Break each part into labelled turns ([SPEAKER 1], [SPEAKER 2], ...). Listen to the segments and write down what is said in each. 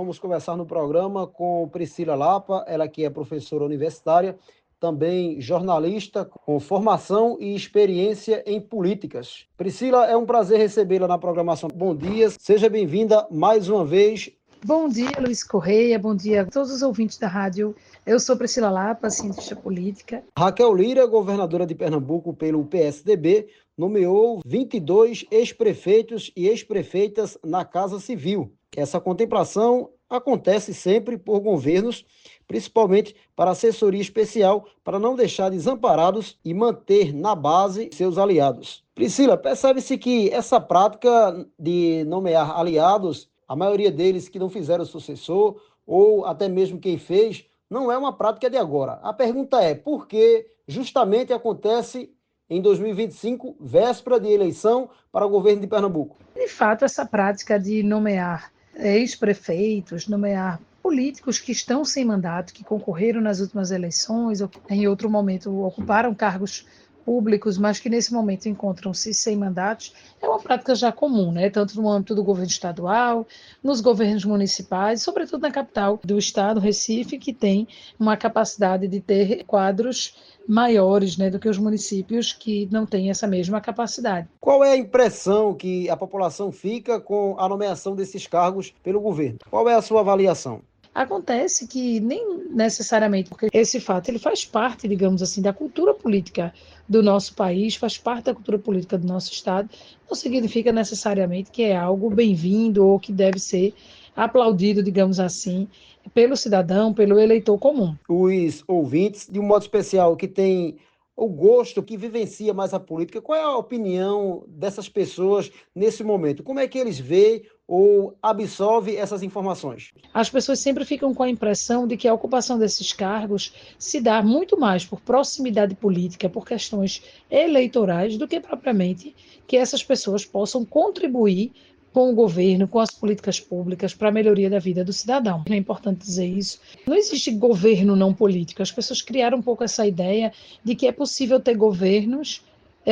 [SPEAKER 1] vamos conversar no programa com Priscila Lapa, ela que é professora universitária, também jornalista com formação e experiência em políticas. Priscila, é um prazer recebê-la na programação. Bom dia, seja bem-vinda mais uma vez.
[SPEAKER 2] Bom dia, Luiz Correia, bom dia a todos os ouvintes da rádio. Eu sou Priscila Lapa, cientista política.
[SPEAKER 1] Raquel Lira, governadora de Pernambuco pelo PSDB, nomeou 22 ex-prefeitos e ex-prefeitas na Casa Civil. Essa contemplação acontece sempre por governos, principalmente para assessoria especial, para não deixar desamparados e manter na base seus aliados. Priscila, percebe-se que essa prática de nomear aliados, a maioria deles que não fizeram sucessor, ou até mesmo quem fez, não é uma prática de agora. A pergunta é, por que justamente acontece em 2025, véspera de eleição para o governo de Pernambuco?
[SPEAKER 2] De fato, essa prática de nomear ex-prefeitos, nomear políticos que estão sem mandato, que concorreram nas últimas eleições ou que em outro momento ocuparam cargos públicos, mas que nesse momento encontram-se sem mandatos, é uma prática já comum, né? Tanto no âmbito do governo estadual, nos governos municipais, sobretudo na capital do estado, Recife, que tem uma capacidade de ter quadros maiores, né, do que os municípios que não têm essa mesma capacidade.
[SPEAKER 1] Qual é a impressão que a população fica com a nomeação desses cargos pelo governo? Qual é a sua avaliação?
[SPEAKER 2] Acontece que nem necessariamente, porque esse fato ele faz parte, digamos assim, da cultura política do nosso país, faz parte da cultura política do nosso estado, não significa necessariamente que é algo bem-vindo ou que deve ser aplaudido, digamos assim, pelo cidadão, pelo eleitor comum.
[SPEAKER 1] Os ouvintes, de um modo especial, que tem o gosto, que vivencia mais a política, qual é a opinião dessas pessoas nesse momento? Como é que eles veem ou absorvem essas informações?
[SPEAKER 2] As pessoas sempre ficam com a impressão de que a ocupação desses cargos se dá muito mais por proximidade política, por questões eleitorais, do que propriamente que essas pessoas possam contribuir com o governo, com as políticas públicas para a melhoria da vida do cidadão. É importante dizer isso. Não existe governo não político. As pessoas criaram um pouco essa ideia de que é possível ter governos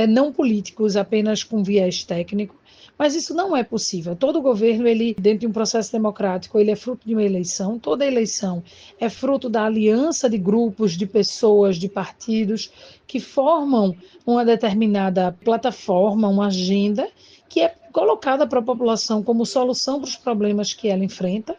[SPEAKER 2] não políticos apenas com viés técnico, mas isso não é possível. Todo governo, ele, dentro de um processo democrático, ele é fruto de uma eleição. Toda eleição é fruto da aliança de grupos, de pessoas, de partidos que formam uma determinada plataforma, uma agenda que é colocada para a população como solução para os problemas que ela enfrenta.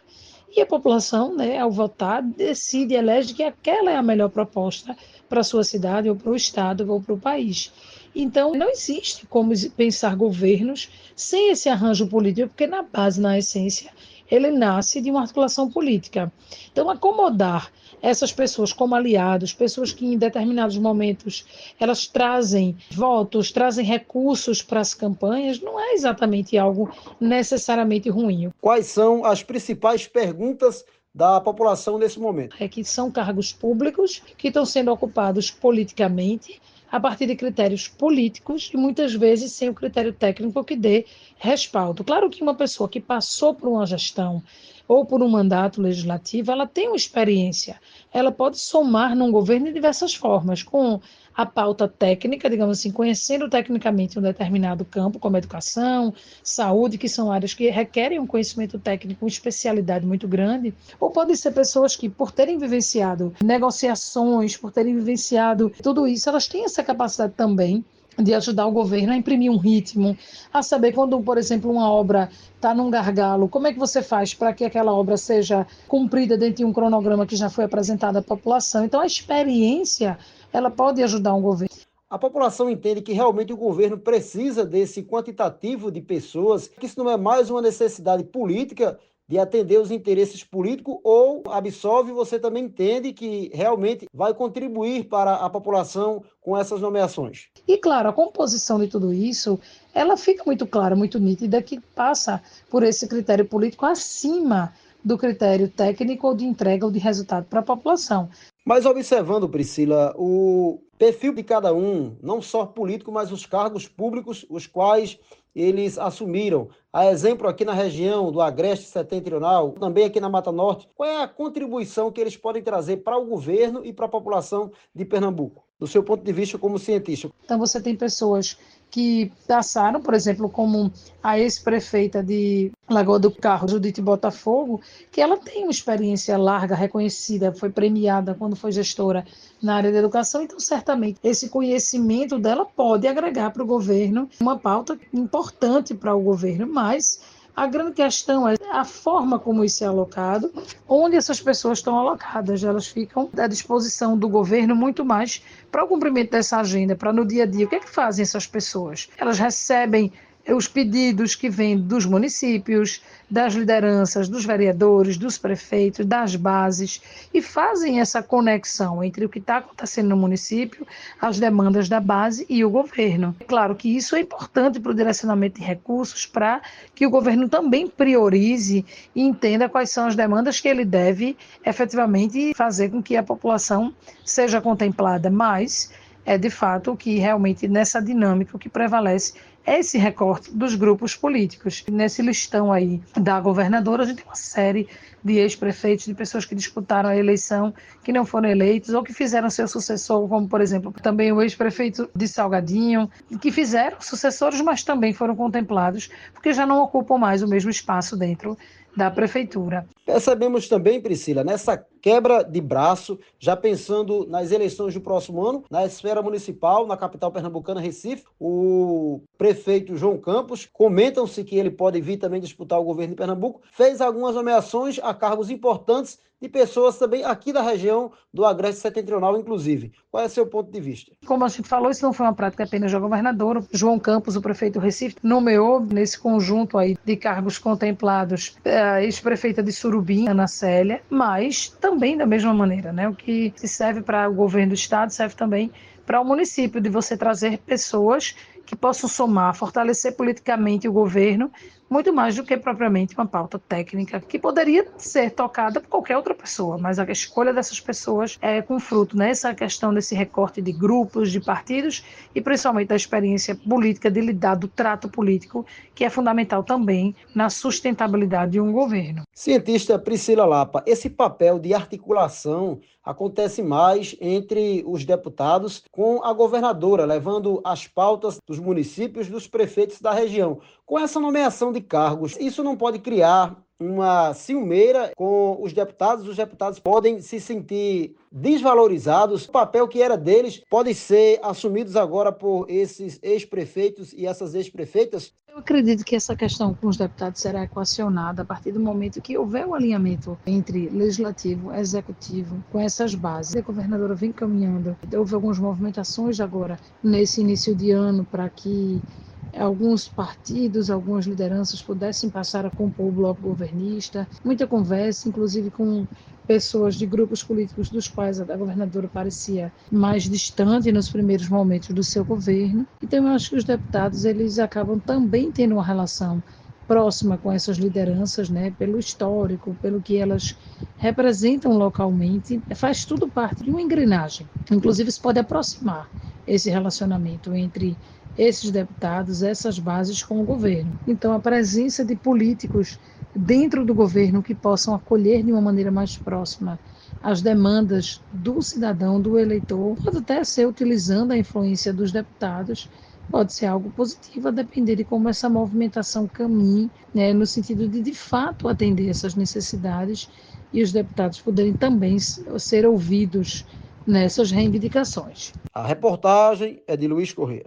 [SPEAKER 2] E a população, né, ao votar, decide, elege que aquela é a melhor proposta para a sua cidade, ou para o estado, ou para o país. Então, não existe como pensar governos sem esse arranjo político, porque na base, na essência, ele nasce de uma articulação política. Então, acomodar essas pessoas como aliados, pessoas que em determinados momentos elas trazem votos, trazem recursos para as campanhas, não é exatamente algo necessariamente ruim.
[SPEAKER 1] Quais são as principais perguntas da população nesse momento?
[SPEAKER 2] É que são cargos públicos que estão sendo ocupados politicamente, a partir de critérios políticos e muitas vezes sem o critério técnico que dê respaldo. Claro que uma pessoa que passou por uma gestão ou por um mandato legislativo, ela tem uma experiência, ela pode somar num governo de diversas formas, com a pauta técnica, digamos assim, conhecendo tecnicamente um determinado campo, como educação, saúde, que são áreas que requerem um conhecimento técnico, uma especialidade muito grande, ou podem ser pessoas que, por terem vivenciado negociações, por terem vivenciado tudo isso, elas têm essa capacidade também de ajudar o governo a imprimir um ritmo, a saber quando, por exemplo, uma obra está num gargalo, como é que você faz para que aquela obra seja cumprida dentro de um cronograma que já foi apresentado à população. Então, a experiência, ela pode ajudar um governo.
[SPEAKER 1] A população entende que realmente o governo precisa desse quantitativo de pessoas, que isso não é mais uma necessidade política de atender os interesses políticos, ou absolve, você também entende que realmente vai contribuir para a população com essas nomeações?
[SPEAKER 2] E, claro, a composição de tudo isso, ela fica muito clara, muito nítida, que passa por esse critério político acima do critério técnico ou de entrega ou de resultado para a população.
[SPEAKER 1] Mas observando, Priscila, o perfil de cada um, não só político, mas os cargos públicos, os quais eles assumiram. A exemplo aqui na região do Agreste Setentrional, também aqui na Mata Norte, qual é a contribuição que eles podem trazer para o governo e para a população de Pernambuco? do seu ponto de vista como cientista?
[SPEAKER 2] Então, você tem pessoas que passaram, por exemplo, como a ex-prefeita de Lagoa do Carro, Judite Botafogo, que ela tem uma experiência larga, reconhecida, foi premiada quando foi gestora na área da educação, então certamente esse conhecimento dela pode agregar para o governo uma pauta importante para o governo, mas a grande questão é a forma como isso é alocado, onde essas pessoas estão alocadas. Elas ficam à disposição do governo muito mais para o cumprimento dessa agenda, para no dia a dia. O que é que fazem essas pessoas? Elas recebem os pedidos que vêm dos municípios, das lideranças, dos vereadores, dos prefeitos, das bases, e fazem essa conexão entre o que está acontecendo no município, as demandas da base e o governo. Claro que isso é importante para o direcionamento de recursos, para que o governo também priorize e entenda quais são as demandas que ele deve efetivamente fazer com que a população seja contemplada, mas é de fato o que realmente nessa dinâmica o que prevalece é esse recorte dos grupos políticos. Nesse listão aí da governadora, a gente tem uma série de ex-prefeitos, de pessoas que disputaram a eleição, que não foram eleitos ou que fizeram seu sucessor, como, por exemplo, também o ex-prefeito de Salgadinho, que fizeram sucessores, mas também foram contemplados, porque já não ocupam mais o mesmo espaço dentro da prefeitura.
[SPEAKER 1] Percebemos também, Priscila, nessa quebra de braço, já pensando nas eleições do próximo ano, na esfera municipal, na capital pernambucana, Recife, o prefeito João Campos, comentam-se que ele pode vir também disputar o governo de Pernambuco, fez algumas nomeações a cargos importantes de pessoas também aqui da região do Agreste Setentrional, inclusive. Qual é o seu ponto de vista?
[SPEAKER 2] Como a gente falou, isso não foi uma prática apenas da governadora. João Campos, o prefeito do Recife, nomeou nesse conjunto aí de cargos contemplados a ex-prefeita de Surubim, Ana Célia, mas também da mesma maneira, né? O que se serve para o governo do estado serve também para o município, de você trazer pessoas que possam somar, fortalecer politicamente o governo, muito mais do que propriamente uma pauta técnica que poderia ser tocada por qualquer outra pessoa, mas a escolha dessas pessoas é com fruto nessa questão desse recorte de grupos, de partidos e principalmente da experiência política de lidar do trato político, que é fundamental também na sustentabilidade de um governo.
[SPEAKER 1] Cientista Priscila Lapa, esse papel de articulação acontece mais entre os deputados com a governadora, levando as pautas dos municípios, dos prefeitos da região. Com essa nomeação de cargos, isso não pode criar uma ciumeira com os deputados podem se sentir desvalorizados, o papel que era deles pode ser assumidos agora por esses ex-prefeitos e essas ex-prefeitas.
[SPEAKER 2] Eu acredito que essa questão com os deputados será equacionada a partir do momento que houver o alinhamento entre legislativo e executivo com essas bases. A governadora vem caminhando, houve algumas movimentações agora nesse início de ano para que alguns partidos, algumas lideranças pudessem passar a compor o bloco governista, muita conversa, inclusive com pessoas de grupos políticos dos quais a governadora parecia mais distante nos primeiros momentos do seu governo. Então, eu acho que os deputados eles acabam também tendo uma relação próxima com essas lideranças, né, pelo histórico, pelo que elas representam localmente, faz tudo parte de uma engrenagem. Inclusive, isso pode aproximar esse relacionamento entre esses deputados, essas bases com o governo. Então, a presença de políticos dentro do governo que possam acolher de uma maneira mais próxima as demandas do cidadão, do eleitor, pode até ser utilizando a influência dos deputados, pode ser algo positivo, a depender de como essa movimentação caminhe, né, no sentido de fato atender essas necessidades e os deputados poderem também ser ouvidos nessas reivindicações.
[SPEAKER 1] A reportagem é de Luiz Corrêa.